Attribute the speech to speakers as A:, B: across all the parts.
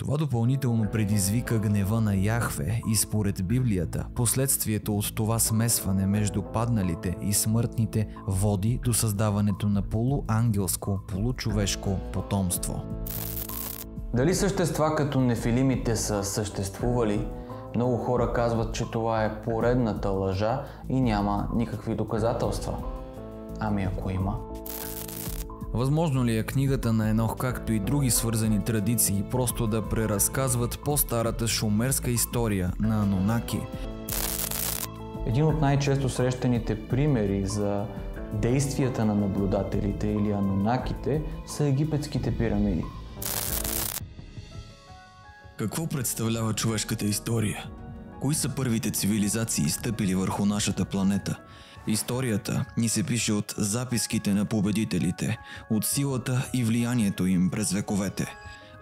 A: Това допълнително предизвика гнева на Яхве и според Библията, последствието от това смесване между падналите и смъртните води до създаването на полуангелско, получовешко потомство.
B: Дали същества като нефилимите са съществували? Много хора казват, че това е поредната лъжа и няма никакви доказателства. Ами ако има?
A: Възможно ли е книгата на Енох, както и други свързани традиции, просто да преразказват по-старата шумерска история на Анунаки?
B: Един от най-често срещаните примери за действията на наблюдателите или анунаките са египетските пирамиди.
A: Какво представлява човешката история? Кои са първите цивилизации, стъпили върху нашата планета? Историята ни се пише от записките на победителите, от силата и влиянието им през вековете.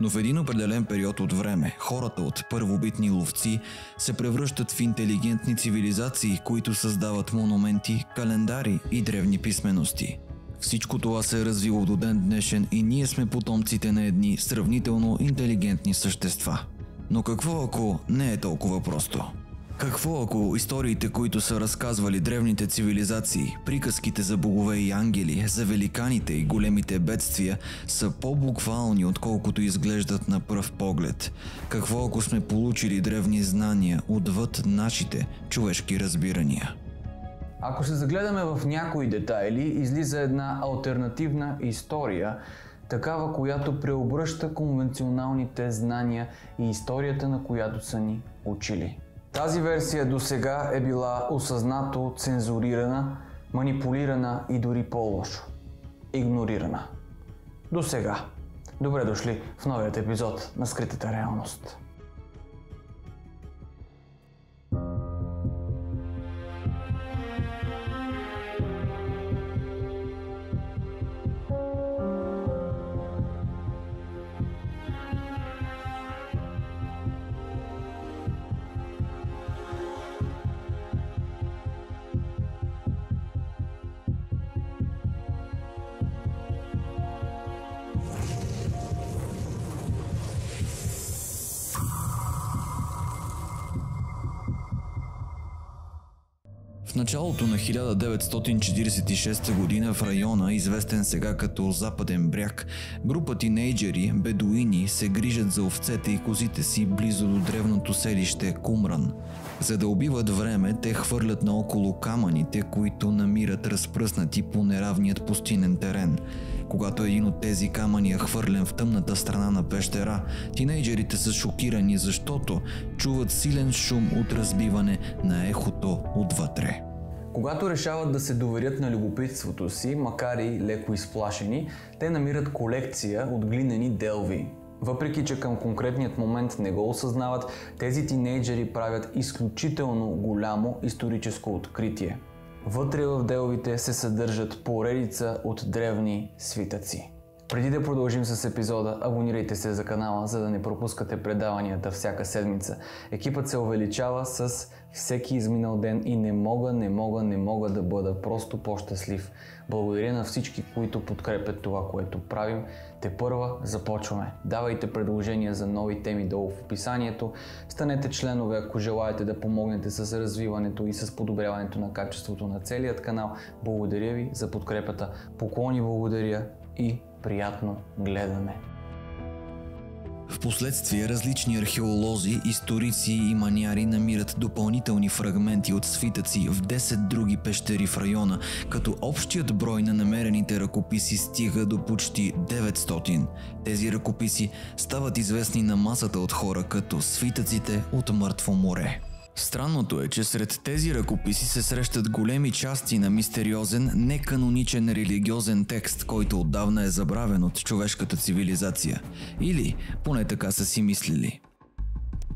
A: Но в един определен период от време, хората от първобитни ловци се превръщат в интелигентни цивилизации, които създават монументи, календари и древни писмености. Всичко това се е развило до ден днешен и ние сме потомците на едни сравнително интелигентни същества. Но какво ако не е толкова просто? Какво ако историите, които са разказвали древните цивилизации, приказките за богове и ангели, за великаните и големите бедствия, са по-буквални, отколкото изглеждат на пръв поглед? Какво ако сме получили древни знания отвъд нашите човешки разбирания?
B: Ако се загледаме в някои детайли, излиза една алтернативна история, такава, която преобръща конвенционалните знания и историята, на която са ни учили. Тази версия досега е била осъзнато цензурирана, манипулирана и дори по-лошо – игнорирана. Досега. Добре дошли в новият епизод на Скритата реалност.
A: В началото на 1946 година в района, известен сега като Западен бряг, група тинейджери, бедуини, се грижат за овцете и козите си близо до древното селище Кумран. За да убиват време, те хвърлят наоколо камъните, които намират разпръснати по неравният пустинен терен. Когато един от тези камъни е хвърлен в тъмната страна на пещера, тинейджерите са шокирани, защото чуват силен шум от разбиване на ехото отвътре.
B: Когато решават да се доверят на любопитството си, макар и леко изплашени, те намират колекция от глинени делви. Въпреки че към конкретният момент не го осъзнават, тези тинейджери правят изключително голямо историческо откритие. Вътре в делвите се съдържат поредица от древни свитъци. Преди да продължим с епизода, абонирайте се за канала, за да не пропускате предаванията всяка седмица. Екипът се увеличава с всеки изминал ден и не мога да бъда просто по-щастлив. Благодаря на всички, които подкрепят това, което правим. Тепърва започваме. Давайте предложения за нови теми долу в описанието. Станете членове, ако желаете да помогнете с развиването и с подобряването на качеството на целият канал. Благодаря ви за подкрепата. Поклони благодаря и приятно гледане.
A: Впоследствие различни археолози, историци и маняри намират допълнителни фрагменти от свитъци в 10 други пещери в района, като общият брой на намерените ръкописи стига до почти 900. Тези ръкописи стават известни на масата от хора като свитъците от Мъртво море. Странното е, че сред тези ръкописи се срещат големи части на мистериозен, неканоничен религиозен текст, който отдавна е забравен от човешката цивилизация. Или поне така са си мислили.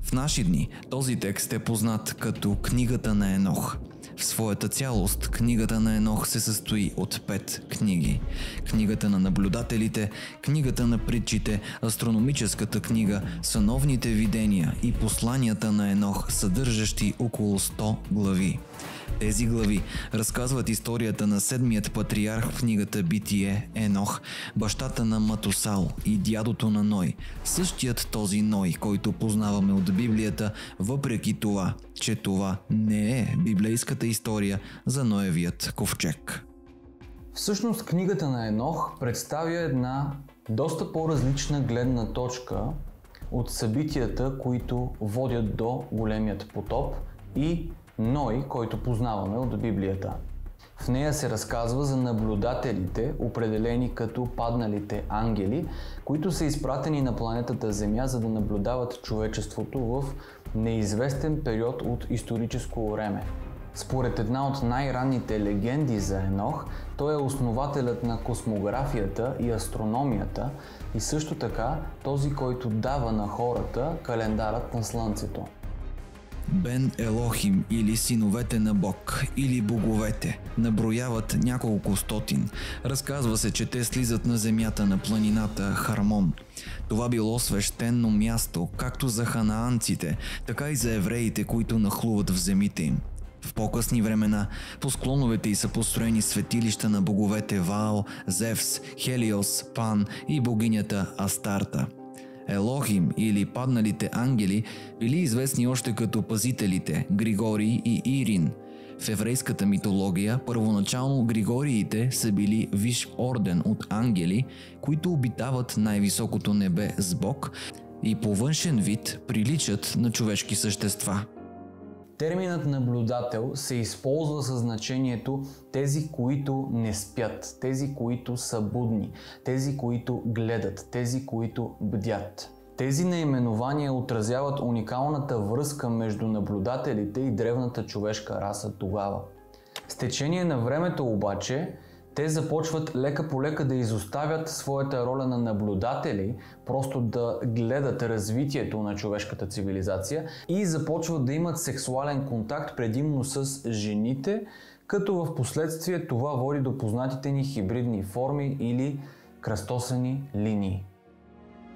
A: В наши дни този текст е познат като Книгата на Енох. В своята цялост Книгата на Енох се състои от 5 книги. Книгата на наблюдателите, Книгата на притчите, Астрономическата книга, Съновните видения и посланията на Енох, съдържащи около 100 глави. Тези глави разказват историята на седмият патриарх в книгата Битие, Енох, бащата на Матусал и дядото на Ной, същият този Ной, който познаваме от Библията, въпреки това, че това не е библейската история за Ноевият ковчег.
B: Всъщност книгата на Енох представя една доста по-различна гледна точка от събитията, които водят до големият потоп и Ной, който познаваме от Библията. В нея се разказва за наблюдателите, определени като падналите ангели, които са изпратени на планетата Земя, за да наблюдават човечеството в неизвестен период от историческо време. Според една от най-ранните легенди за Енох, той е основателят на космографията и астрономията и също така този, който дава на хората календарът на Слънцето.
A: Бен Елохим или синовете на Бог или боговете наброяват няколко стотин. Разказва се, че те слизат на земята на планината Хармон. Това било свещено място както за ханаанците, така и за евреите, които нахлуват в земите им. В по-късни времена по склоновете й са построени светилища на боговете Ваал, Зевс, Хелиос, Пан и богинята Астарта. Елохим или падналите ангели били известни още като пазителите Григорий и Ирин. В еврейската митология първоначално Григориите са били висш орден от ангели, които обитават най-високото небе с Бог и по външен вид приличат на човешки същества.
B: Терминът наблюдател се използва със значението тези, които не спят, тези, които са будни, тези, които гледат, тези, които бдят. Тези наименования отразяват уникалната връзка между наблюдателите и древната човешка раса тогава. С течение на времето обаче, те започват лека по лека да изоставят своята роля на наблюдатели, просто да гледат развитието на човешката цивилизация и започват да имат сексуален контакт предимно с жените, като в последствие това води до познатите ни хибридни форми или кръстосани линии.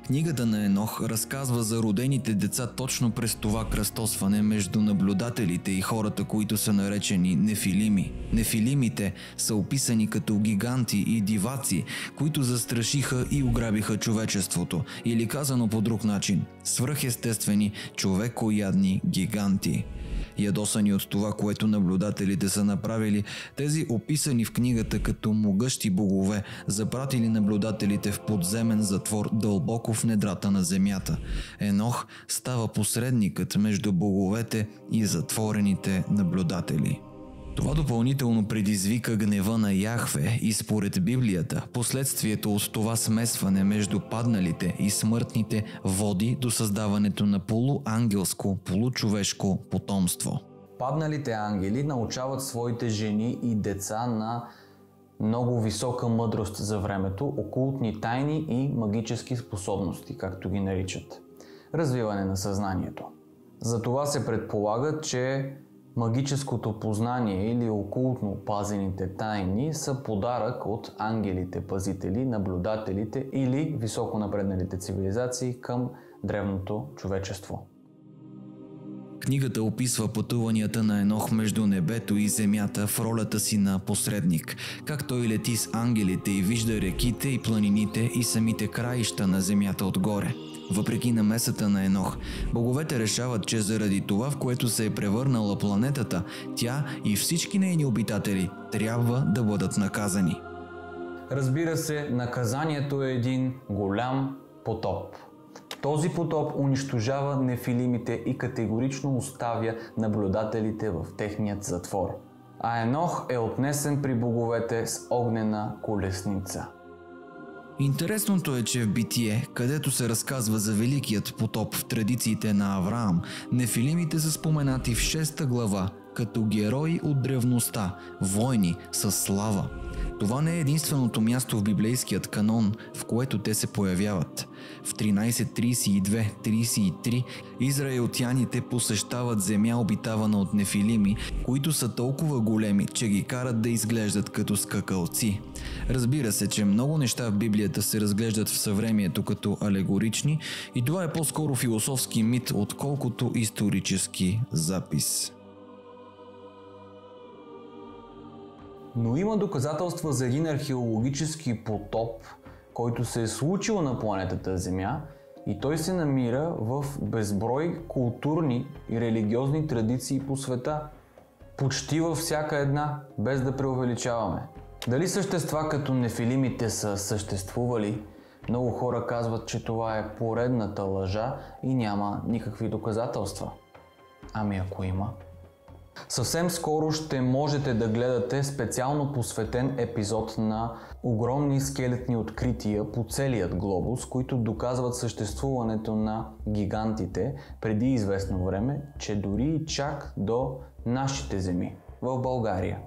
A: Книгата на Енох разказва за родените деца точно през това кръстосване между наблюдателите и хората, които са наречени нефилими. Нефилимите са описани като гиганти и диваци, които застрашиха и ограбиха човечеството, или казано по друг начин – свръхестествени човекоядни гиганти. Ядосани от това, което наблюдателите са направили, тези описани в книгата като могъщи богове запратили наблюдателите в подземен затвор дълбоко в недрата на земята. Енох става посредникът между боговете и затворените наблюдатели. Това допълнително предизвика гнева на Яхве и според Библията, последствието от това смесване между падналите и смъртните води до създаването на полуангелско, получовешко потомство.
B: Падналите ангели научават своите жени и деца на много висока мъдрост за времето, окултни тайни и магически способности, както ги наричат. Развиване на съзнанието. Затова се предполага, че магическото познание или окултно пазените тайни са подарък от ангелите-пазители, наблюдателите или високо напредналите цивилизации към древното човечество.
A: Книгата описва пътуванията на Енох между небето и земята в ролята си на посредник, как той лети с ангелите и вижда реките и планините и самите краища на земята отгоре. Въпреки намесата на Енох, боговете решават, че заради това, в което се е превърнала планетата, тя и всички нейни обитатели трябва да бъдат наказани.
B: Разбира се, наказанието е един голям потоп. Този потоп унищожава нефилимите и категорично оставя наблюдателите в техният затвор. А Енох е отнесен при боговете с огнена колесница.
A: Интересното е, че в Битие, където се разказва за великият потоп в традициите на Авраам, нефилимите са споменати в 6 глава като герои от древността, войни с слава. Това не е единственото място в библейският канон, в което те се появяват. В 13:32-33 израелтяните посещават земя, обитавана от нефилими, които са толкова големи, че ги карат да изглеждат като скакалци. Разбира се, че много неща в Библията се разглеждат в съвремието като алегорични и това е по-скоро философски мит, отколкото исторически запис.
B: Но има доказателства за един археологически потоп, който се е случил на планетата Земя и той се намира в безброй културни и религиозни традиции по света. Почти във всяка една, без да преувеличаваме. Дали същества като нефилимите са съществували? Много хора казват, че това е поредната лъжа и няма никакви доказателства. Ами ако има? Съвсем скоро ще можете да гледате специално посветен епизод на огромни скелетни открития по целият глобус, които доказват съществуването на гигантите преди известно време, че дори и чак до нашите земи в България.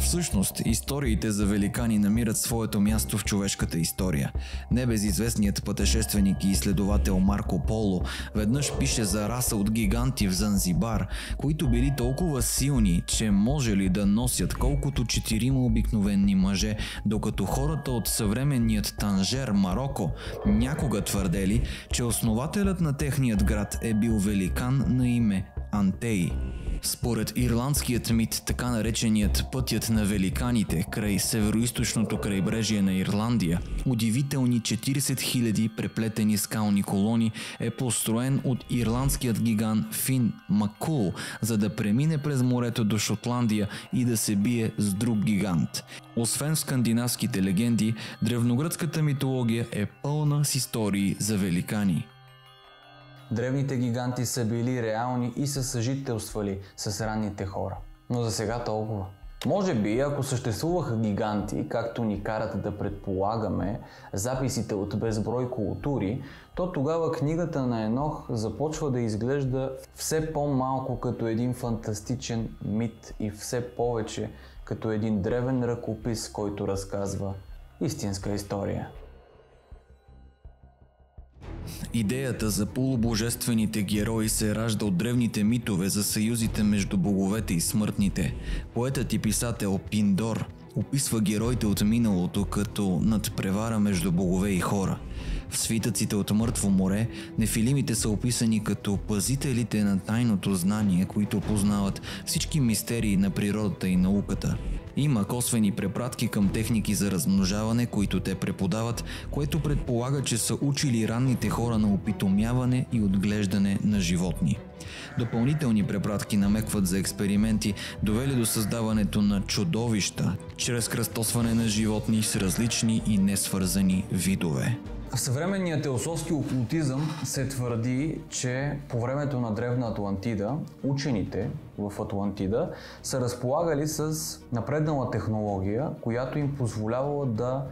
A: Всъщност, историите за великани намират своето място в човешката история. Небезизвестният пътешественик и изследовател Марко Поло веднъж пише за раса от гиганти в Занзибар, които били толкова силни, че можели да носят колкото 4 обикновени мъже, докато хората от съвременният Танжер, Мароко, някога твърдели, че основателят на техният град е бил великан на име Антей. Според ирландският мит, така нареченият пътят на великаните край североизточното крайбрежие на Ирландия, удивителни 40 000 преплетени скални колони, е построен от ирландският гигант Фин Макул, за да премине през морето до Шотландия и да се бие с друг гигант. Освен в скандинавските легенди, древногръцката митология е пълна с истории за великани.
B: Древните гиганти са били реални и са съжителствали с ранните хора. Но за сега толкова. Може би, ако съществуваха гиганти, както ни карат да предполагаме записите от безброй култури, то тогава книгата на Енох започва да изглежда все по-малко като един фантастичен мит и все повече като един древен ръкопис, който разказва истинска история.
A: Идеята за полубожествените герои се ражда от древните митове за съюзите между боговете и смъртните. Поетът и писател Пиндор описва героите от миналото като надпревара между богове и хора. В свитъците от Мъртво море нефилимите са описани като пазителите на тайното знание, които познават всички мистерии на природата и науката. Има косвени препратки към техники за размножаване, които те преподават, което предполага, че са учили ранните хора на опитомяване и отглеждане на животни. Допълнителни препратки намекват за експерименти, довели до създаването на чудовища, чрез кръстосване на животни с различни и несвързани видове.
B: В съвременния теософски окултизъм се твърди, че по времето на древна Атлантида учените в Атлантида са разполагали с напреднала технология, която им позволявала да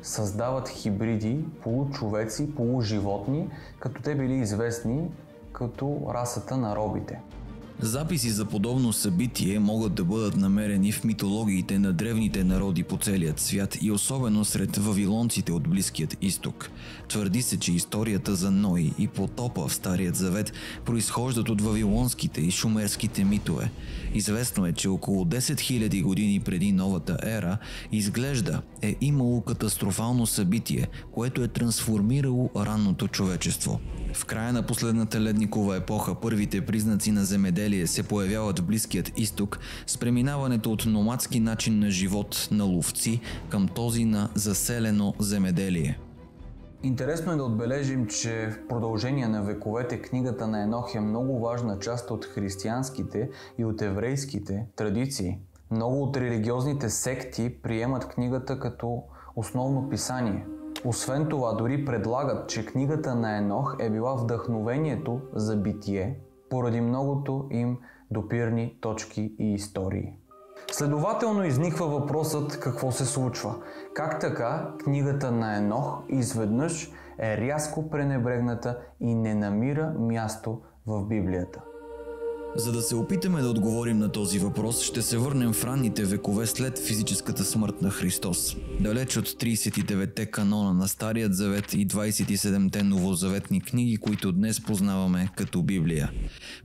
B: създават хибриди, получовеци, полуживотни, като те били известни като расата на робите.
A: Записи за подобно събитие могат да бъдат намерени в митологиите на древните народи по целият свят и особено сред вавилонците от Близкият изток. Твърди се, че историята за Ной и потопа в Старият завет произхождат от вавилонските и шумерските митове. Известно е, че около 10 000 години преди новата ера изглежда е имало катастрофално събитие, което е трансформирало ранното човечество. В края на последната ледникова епоха първите признаци на земеделие се появяват в Близкият изток с преминаването от номадски начин на живот на ловци към този на заселено земеделие.
B: Интересно е да отбележим, че в продължение на вековете книгата на Енох е много важна част от християнските и от еврейските традиции. Много от религиозните секти приемат книгата като основно писание. Освен това, дори предлагат, че книгата на Енох е била вдъхновението за битие, поради многото им допирни точки и истории. Следователно изниква въпросът какво се случва. Как така книгата на Енох изведнъж е рязко пренебрегната и не намира място в Библията?
A: За да се опитаме да отговорим на този въпрос, ще се върнем в ранните векове след физическата смърт на Христос. Далеч от 39-те канона на Старият завет и 27-те новозаветни книги, които днес познаваме като Библия.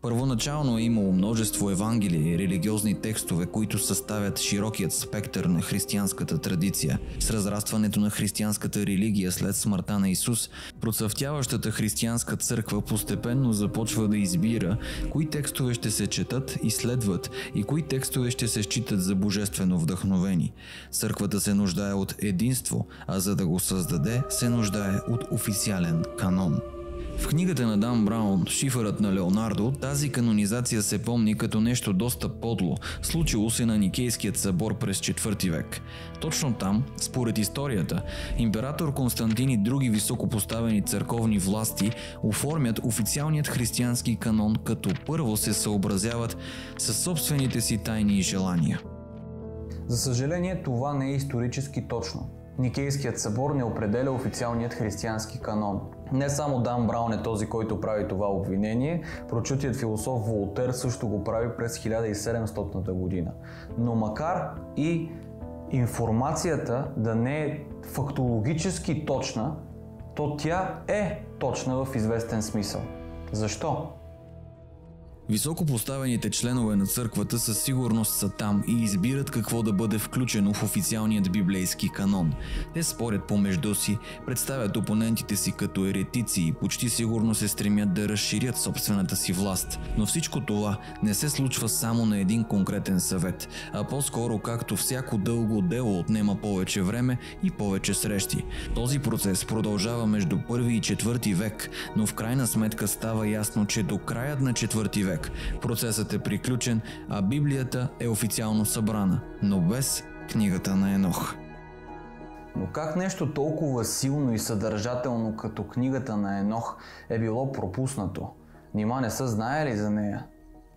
A: Първоначално е имало множество евангелии и религиозни текстове, които съставят широкият спектър на християнската традиция. С разрастването на християнската религия след смъртта на Исус, процъфтяващата християнска църква постепенно започва да избира кои текстове текстове ще се четат, изследват и кои текстове ще се считат за божествено вдъхновени. Църквата се нуждае от единство, а за да го създаде, се нуждае от официален канон. В книгата на Дан Браун "Шифърът на Леонардо" тази канонизация се помни като нещо доста подло, случило се на Никейският събор през 4 век. Точно там, според историята, император Константин и други високопоставени църковни власти оформят официалният християнски канон, като първо се съобразяват със собствените си тайни и желания.
B: За съжаление, това не е исторически точно. Никейският събор не определя официалният християнски канон. Не само Дан Браун е този, който прави това обвинение, прочутият философ Волтер също го прави през 1700 година. Но макар и информацията да не е фактологически точна, то тя е точна в известен смисъл. Защо?
A: Високопоставените членове на църквата със сигурност са там и избират какво да бъде включено в официалният библейски канон. Те спорят помежду си, представят опонентите си като еретици и почти сигурно се стремят да разширят собствената си власт. Но всичко това не се случва само на един конкретен съвет, а по-скоро както всяко дълго дело отнема повече време и повече срещи. Този процес продължава между 1 и 4 век, но в крайна сметка става ясно, че до краят на 4 век процесът е приключен, а Библията е официално събрана, но без книгата на Енох.
B: Но как нещо толкова силно и съдържателно като книгата на Енох е било пропуснато? Нима не са знаели за нея?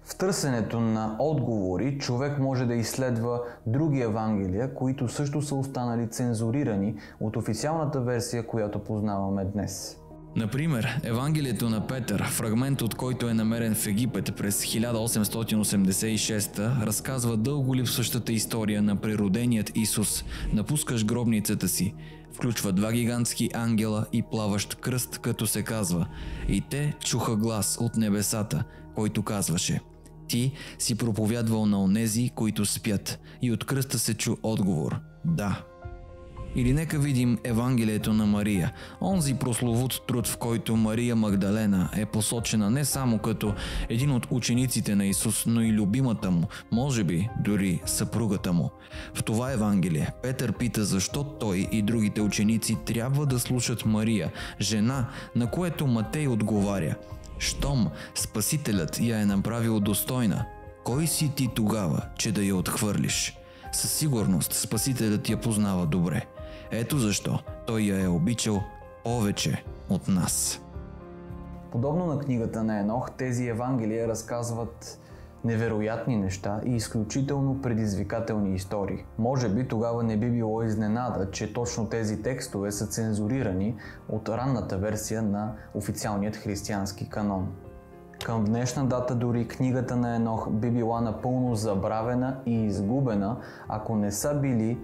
B: В търсенето на отговори човек може да изследва други евангелия, които също са останали цензурирани от официалната версия, която познаваме днес.
A: Например, Евангелието на Петър, фрагмент от който е намерен в Египет през 1886, разказва дълго липсващата история на прероденият Исус, напускащ гробницата си. Включва 2 гигантски ангела и плаващ кръст, като се казва: "И те чуха глас от небесата, който казваше: Ти си проповядвал на онези, които спят." И от кръста се чу отговор: "Да." Или нека видим Евангелието на Мария, онзи прословут труд, в който Мария Магдалена е посочена не само като един от учениците на Исус, но и любимата му, може би дори съпругата му. В това Евангелие Петър пита защо той и другите ученици трябва да слушат Мария, жена, на което Матей отговаря: "Щом Спасителят я е направил достойна, кой си ти тогава, че да я отхвърлиш?" Със сигурност Спасителят я познава добре. Ето защо той я е обичал повече от нас.
B: Подобно на книгата на Енох, тези евангелия разказват невероятни неща и изключително предизвикателни истории. Може би тогава не би било изненада, че точно тези текстове са цензурирани от ранната версия на официалният християнски канон. Към днешна дата дори книгата на Енох би била напълно забравена и изгубена, ако не са били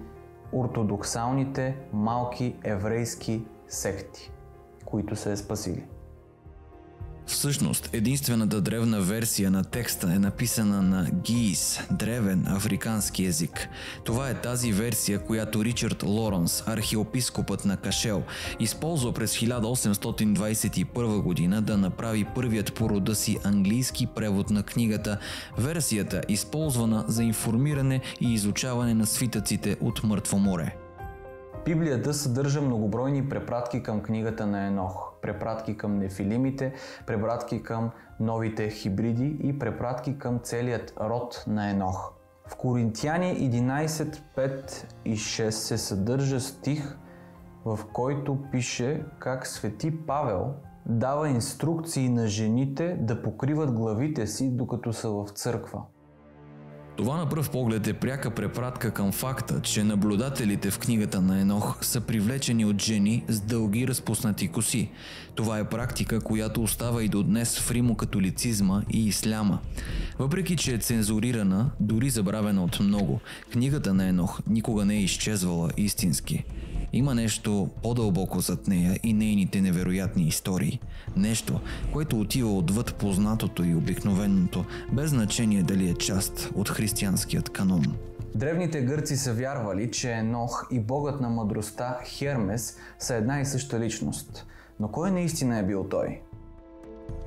B: ортодоксалните малки еврейски секти, които се е спасили.
A: Всъщност, единствената древна версия на текста е написана на гиис, древен африкански език. Това е тази версия, която Ричард Лоренс, архиепископът на Кашел, използва през 1821 година да направи първият по рода си английски превод на книгата, версията използвана за информиране и изучаване на свитъците от Мъртво море.
B: Библията съдържа многобройни препратки към книгата на Енох, препратки към нефилимите, препратки към новите хибриди и препратки към целият род на Енох. В Коринтияни 11, 5 и 6 се съдържа стих, в който пише как свети Павел дава инструкции на жените да покриват главите си, докато са в църква.
A: Това на пръв поглед е пряка препратка към факта, че наблюдателите в книгата на Енох са привлечени от жени с дълги разпуснати коси. Това е практика, която остава и до днес в римокатолицизма и исляма. Въпреки че е цензурирана, дори забравена от много, книгата на Енох никога не е изчезвала истински. Има нещо по-дълбоко зад нея и нейните невероятни истории. Нещо, което отива отвъд познатото и обикновеното, без значение дали е част от християнският канон.
B: Древните гърци са вярвали, че Енох и богът на мъдростта Хермес са една и съща личност. Но кой наистина е бил той?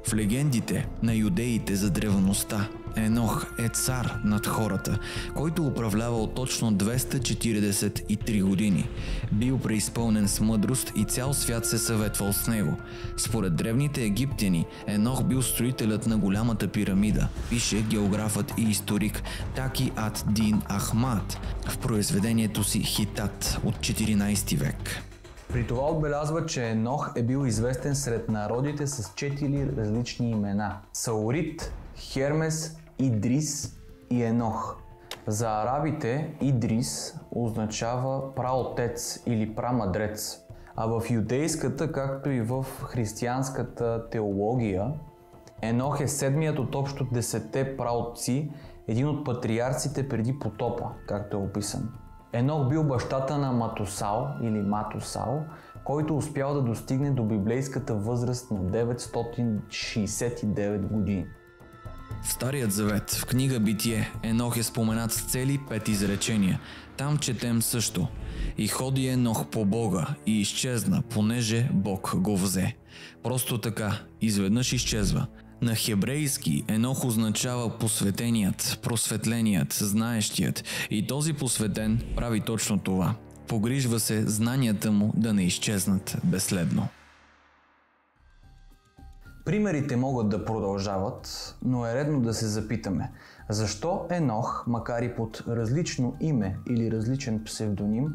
A: В легендите на юдеите за древността Енох е цар над хората, който управлявал точно 243 години. Бил преизпълнен с мъдрост и цял свят се съветвал с него. Според древните египтяни, Енох бил строителят на голямата пирамида, пише географът и историк Таки ад Дин Ахмад в произведението си Хитат от 14 век.
B: При това отбелязва, че Енох е бил известен сред народите с 4 различни имена – Саурит, Хермес, Идрис и Енох. За арабите Идрис означава праотец или прамъдрец, а в юдейската, както и в християнската теология, Енох е седмият от общо 10 праотци, един от патриарците преди потопа, както е описан. Енох бил бащата на Матусал или Матусал, който успял да достигне до библейската възраст на 969 години.
A: В Старият завет, в книга Битие, Енох е споменат с цели 5 изречения. Там четем също: „И ходи Енох по Бога и изчезна, понеже Бог го взе“. Просто така, изведнъж изчезва. На хебрейски Енох означава посветеният, просветленият, знаещият, и този посветен прави точно това. Погрижва се знанията му да не изчезнат безследно.
B: Примерите могат да продължават, но е редно да се запитаме: защо Енох, макар и под различно име или различен псевдоним,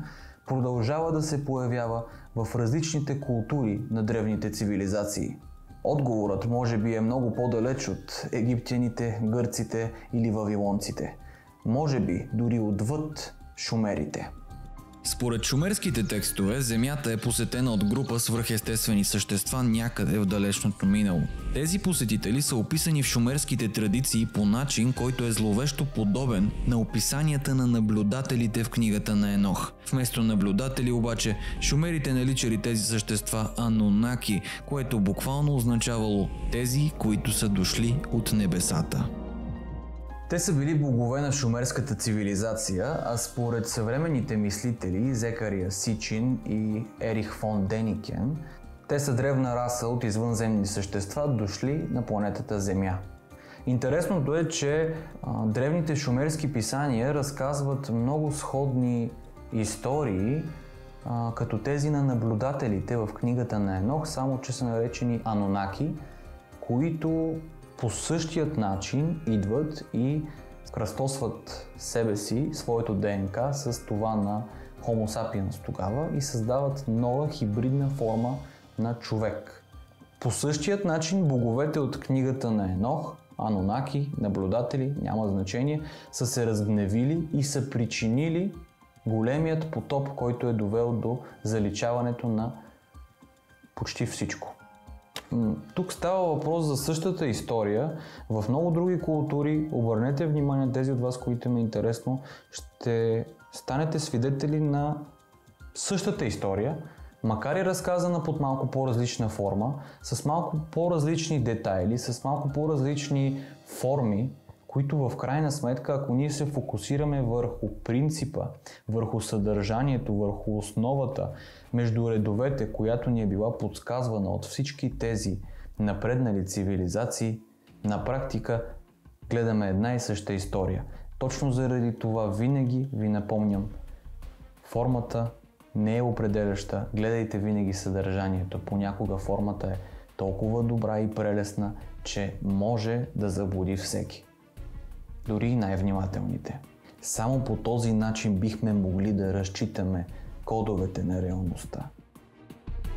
B: продължава да се появява в различните култури на древните цивилизации? Отговорът може би е много по-далеч от египтяните, гърците или вавилонците. Може би дори отвъд шумерите.
A: Според шумерските текстове, Земята е посетена от група свръхестествени същества някъде в далечното минало. Тези посетители са описани в шумерските традиции по начин, който е зловещо подобен на описанията на наблюдателите в книгата на Енох. Вместо наблюдатели обаче, шумерите наричали тези същества Анунаки, което буквално означавало тези, които са дошли от небесата.
B: Те са били богове на шумерската цивилизация, а според съвременните мислители Зекария Сичин и Ерих фон Деникен, те са древна раса от извънземни същества, дошли на планетата Земя. Интересното е, че древните шумерски писания разказват много сходни истории, като тези на наблюдателите в книгата на Енох, само че са наречени Анунаки, които по същият начин идват и кръстосват себе си, своето ДНК с това на Homo sapiens тогава и създават нова хибридна форма на човек. По същият начин боговете от книгата на Енох, Анунаки, наблюдатели, няма значение, са се разгневили и са причинили големият потоп, който е довел до заличаването на почти всичко. Тук става въпрос за същата история. В много други култури, обърнете внимание, тези от вас, които им е интересно, ще станете свидетели на същата история, макар и разказана под малко по-различна форма, с малко по-различни детайли, с малко по-различни форми, които в крайна сметка, ако ние се фокусираме върху принципа, върху съдържанието, върху основата, между редовете, която ни е била подсказвана от всички тези напреднали цивилизации, на практика гледаме една и съща история. Точно заради това винаги ви напомням, формата не е определяща, гледайте винаги съдържанието. Понякога формата е толкова добра и прелесна, че може да заблуди всеки. Дори и най-внимателните. Само по този начин бихме могли да разчитаме кодовете на реалността.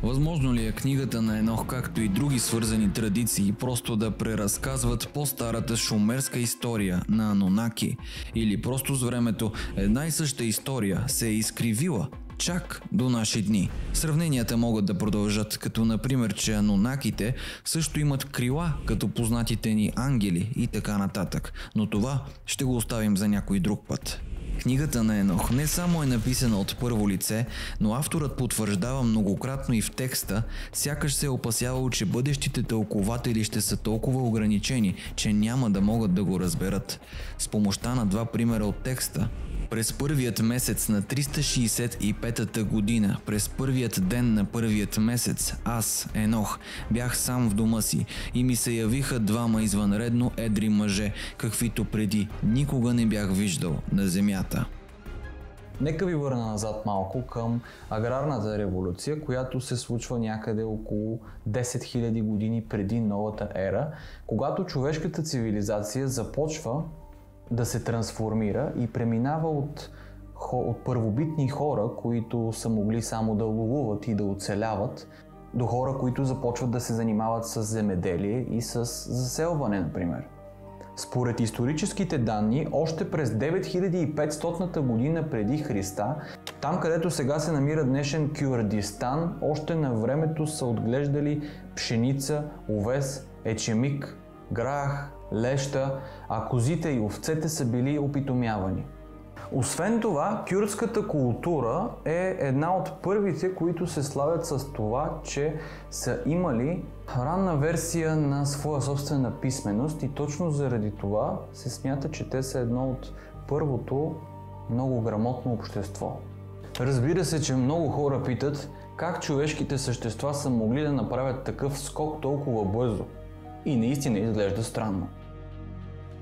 A: Възможно ли е книгата на Енох, както и други свързани традиции, просто да преразказват по-старата шумерска история на Анунаки, или просто с времето една и съща история се е изкривила чак до наши дни? Сравненията могат да продължат, като например, че Анунаките също имат крила, като познатите ни ангели и така нататък, но това ще го оставим за някой друг път. Книгата на Енох не само е написана от първо лице, но авторът потвърждава многократно и в текста, сякаш се е опасявал, че бъдещите тълкователи ще са толкова ограничени, че няма да могат да го разберат. С помощта на два примера от текста През първият месец на 365-та година, през първият ден на първият месец, аз, Енох, бях сам в дома си и ми се явиха двама извънредно едри мъже, каквито преди никога не бях виждал на земята.
B: Нека ви върна назад малко към аграрната революция, която се случва някъде около 10 000 години преди новата ера, когато човешката цивилизация започва да се трансформира и преминава от първобитни хора, които са могли само да ловуват и да оцеляват, до хора, които започват да се занимават с земеделие и с заселване, например. Според историческите данни, още през 9500 година преди Христа, там където сега се намира днешен Кюрдистан, още на времето са отглеждали пшеница, овес, ечемик, грах, леща, а козите и овцете са били опитомявани. Освен това, кюрдската култура е една от първите, които се славят с това, че са имали ранна версия на своя собствена писменост и точно заради това се смята, че те са едно от първото много грамотно общество. Разбира се, че много хора питат как човешките същества са могли да направят такъв скок толкова бързо. И наистина изглежда странно.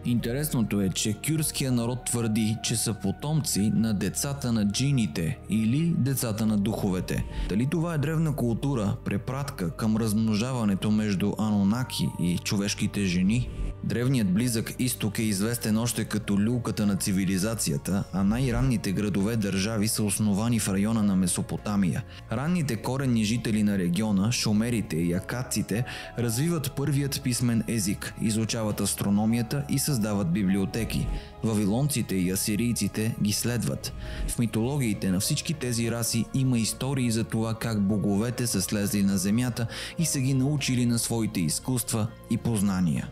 A: Интересното е, че кюрдския народ твърди, че са потомци на децата на джините или децата на духовете. Дали това е древна култура, препратка към размножаването между Анунаки и човешките жени? Древният Близък изток е известен още като люлката на цивилизацията, а най-ранните градове-държави са основани в района на Месопотамия. Ранните коренни жители на региона, шумерите и акадците, развиват първият писмен език, изучават астрономията и създават библиотеки. Вавилонците и асирийците ги следват. В митологиите на всички тези раси има истории за това как боговете са слезли на земята и са ги научили на своите изкуства и познания.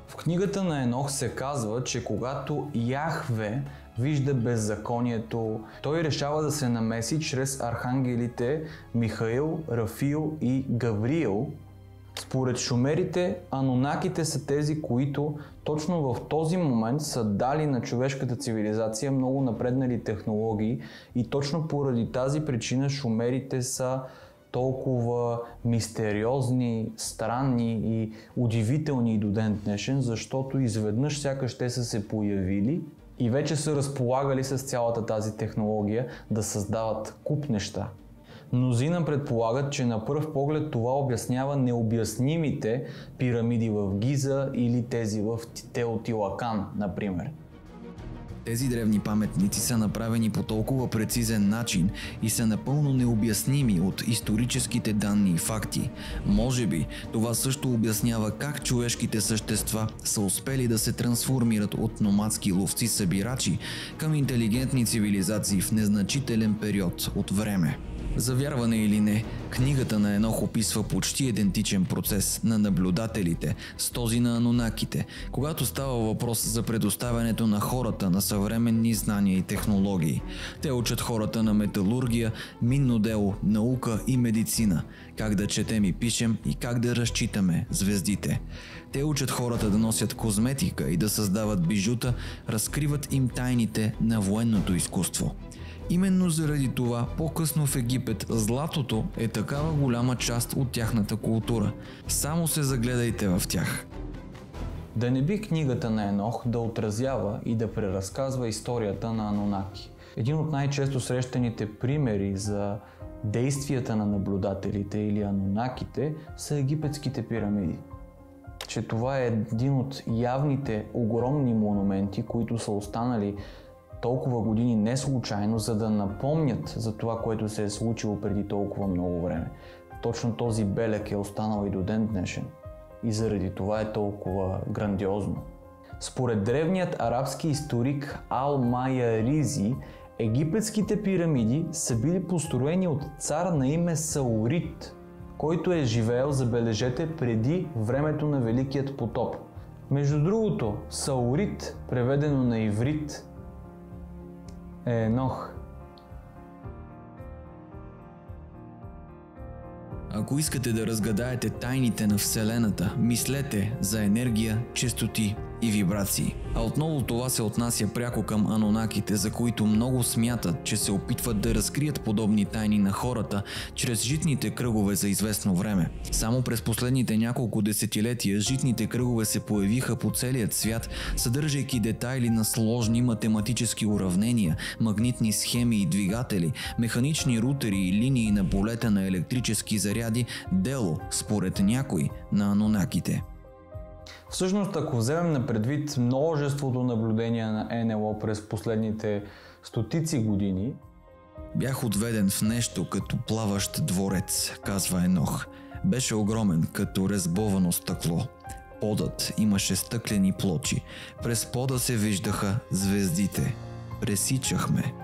B: В книгата на Енох се казва, че когато Яхве вижда беззаконието, той решава да се намеси чрез архангелите Михаил, Рафил и Гавриил. Според шумерите, анунаките са тези, които точно в този момент са дали на човешката цивилизация много напреднали технологии и точно поради тази причина шумерите са толкова мистериозни, странни и удивителни и до ден днешен, защото изведнъж сякаш те са се появили и вече са разполагали с цялата тази технология да създават куп неща. Мнозина предполагат, че на пръв поглед това обяснява необяснимите пирамиди в Гиза или тези в Теотилакан, например.
A: Тези древни паметници са направени по толкова прецизен начин и са напълно необясними от историческите данни и факти. Може би това също обяснява как човешките същества са успели да се трансформират от номадски ловци-събирачи към интелигентни цивилизации в незначителен период от време. За вярване или не, книгата на Енох описва почти идентичен процес на наблюдателите с този на анунаките, когато става въпрос за предоставянето на хората на съвременни знания и технологии. Те учат хората на металургия, минно дело, наука и медицина, как да четем и пишем и как да разчитаме звездите. Те учат хората да носят козметика и да създават бижута, разкриват им тайните на военното изкуство. Именно заради това по-късно в Египет златото е такава голяма част от тяхната култура. Само се загледайте в тях.
B: Да не би книгата на Енох да отразява и да преразказва историята на Анунаки. Един от най-често срещаните примери за действията на наблюдателите или анунаките са египетските пирамиди. Че това е един от явните огромни монументи, които са останали толкова години не случайно, за да напомнят за това, което се е случило преди толкова много време. Точно този белег е останал и до ден днешен. И заради това е толкова грандиозно. Според древният арабски историк Ал-Майяризи, египетските пирамиди са били построени от цар на име Саурит, който е живеел, забележете, преди времето на Великият потоп. Между другото, Саурит, преведено на иврит, е Енох.
A: Ако искате да разгадаете тайните на Вселената, мислете за енергия, честоти и вибрации. А отново това се отнася пряко към анунаките, за които много смятат, че се опитват да разкрият подобни тайни на хората чрез житните кръгове за известно време. Само през последните няколко десетилетия житните кръгове се появиха по целият свят, съдържайки детайли на сложни математически уравнения, магнитни схеми и двигатели, механични рутери и линии на полета на електрически заряди, дело, според някои, на анунаките.
B: Всъщност, ако вземем на предвид множеството наблюдения на НЛО през последните стотици години,
A: бях отведен в нещо като плаващ дворец, казва Енох. Беше огромен, като резбовано стъкло. Подът имаше стъклени плочи. През пода се виждаха звездите. Пресичахме.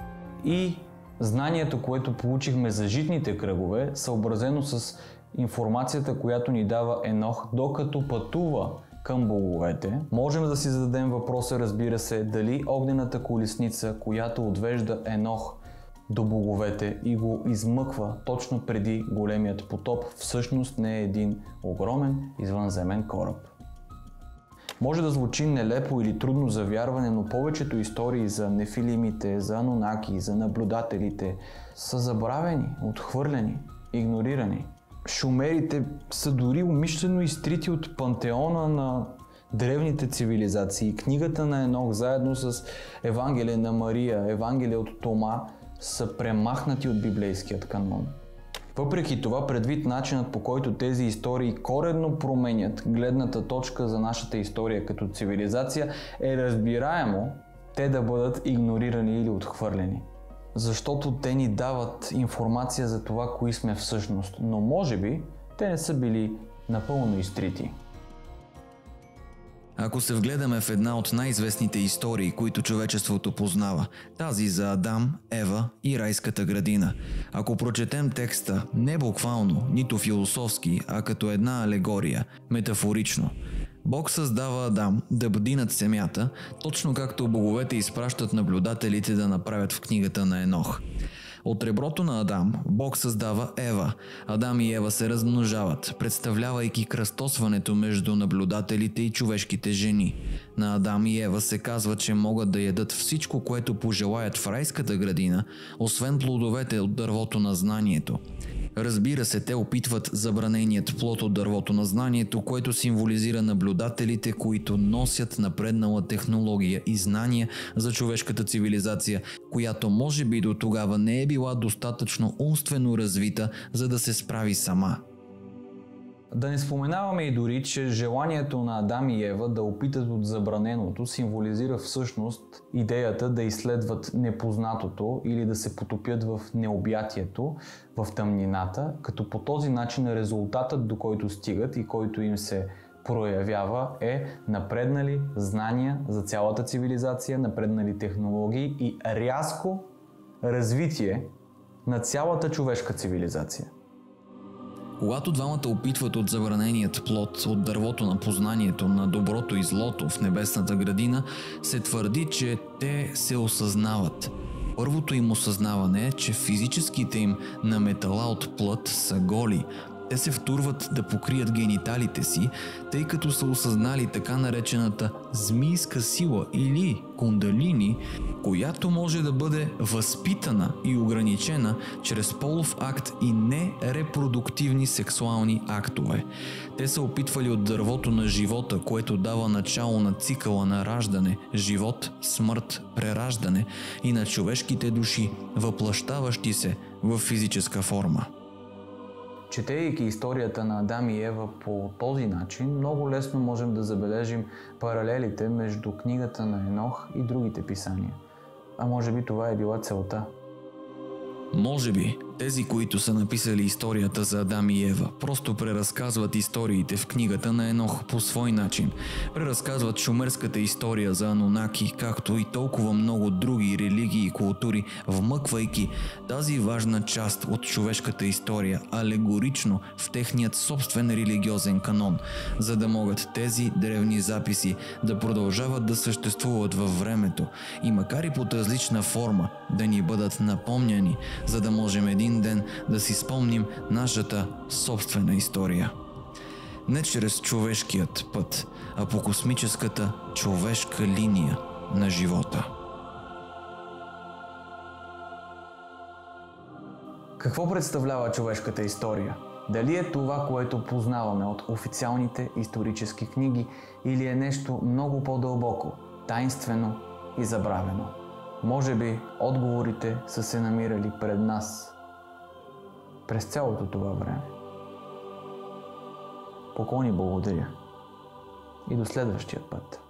B: И знанието, което получихме за житните кръгове, съобразено с информацията, която ни дава Енох, докато пътува към боговете, можем да си зададем въпроса, разбира се, дали огнената колесница, която отвежда Енох до боговете и го измъква точно преди големият потоп, всъщност не е един огромен извънземен кораб. Може да звучи нелепо или трудно за вярване, но повечето истории за нефилимите, за анунаки, за наблюдателите са забравени, отхвърлени, игнорирани. Шумерите са дори умишлено изтрити от пантеона на древните цивилизации. Книгата на Енох заедно с Евангелие на Мария, Евангелие от Тома са премахнати от библейският канон. Въпреки това, предвид начинът, по който тези истории коренно променят гледната точка за нашата история като цивилизация, е разбираемо те да бъдат игнорирани или отхвърлени. Защото те ни дават информация за това, кои сме всъщност, но може би те не са били напълно изтрити.
A: Ако се вгледаме в една от най-известните истории, които човечеството познава, тази за Адам, Ева и райската градина, ако прочетем текста не буквално, нито философски, а като една алегория, метафорично, Бог създава Адам да бди над земята, точно както боговете изпращат наблюдателите да направят в книгата на Енох. От реброто на Адам Бог създава Ева. Адам и Ева се размножават, представлявайки кръстосването между наблюдателите и човешките жени. На Адам и Ева се казва, че могат да ядат всичко, което пожелаят в райската градина, освен плодовете от дървото на знанието. Разбира се, те опитват забраненият плод от дървото на знанието, което символизира наблюдателите, които носят напреднала технология и знания за човешката цивилизация, която може би до тогава не е била достатъчно умствено развита, за да се справи сама.
B: Да не споменаваме и дори, че желанието на Адам и Ева да опитат от забраненото символизира всъщност идеята да изследват непознатото или да се потопят в необятието, в тъмнината, като по този начин резултатът, до който стигат и който им се проявява, е напреднали знания за цялата цивилизация, напреднали технологии и рязко развитие на цялата човешка цивилизация.
A: Когато двамата опитват от забраненият плод, от дървото на познанието, на доброто и злото в небесната градина, се твърди, че те се осъзнават. Първото им осъзнаване е, че физическите им наметала от плът са голи. Те се втурват да покрият гениталите си, тъй като са осъзнали така наречената змийска сила или кундалини, която може да бъде възпитана и ограничена чрез полов акт и нерепродуктивни сексуални актове. Те са опитвали от дървото на живота, което дава начало на цикъла на раждане, живот, смърт, прераждане и на човешките души, въплъщаващи се в физическа форма.
B: Четейки историята на Адам и Ева по този начин, много лесно можем да забележим паралелите между книгата на Енох и другите писания. А може би това е била целта.
A: Може би тези, които са написали историята за Адам и Ева, просто преразказват историите в книгата на Енох по свой начин. Преразказват шумерската история за Анунаки, както и толкова много други религии и култури, вмъквайки тази важна част от човешката история алегорично в техният собствен религиозен канон, за да могат тези древни записи да продължават да съществуват във времето и макар и под различна форма да ни бъдат напомняни, за да можем един ден да си спомним нашата собствена история. Не чрез човешкият път, а по космическата човешка линия на живота.
B: Какво представлява човешката история? Дали е това, което познаваме от официалните исторически книги, или е нещо много по-дълбоко, таинствено и забравено? Може би отговорите са се намирали пред нас през цялото това време. Покой ни благодаря и до следващия път.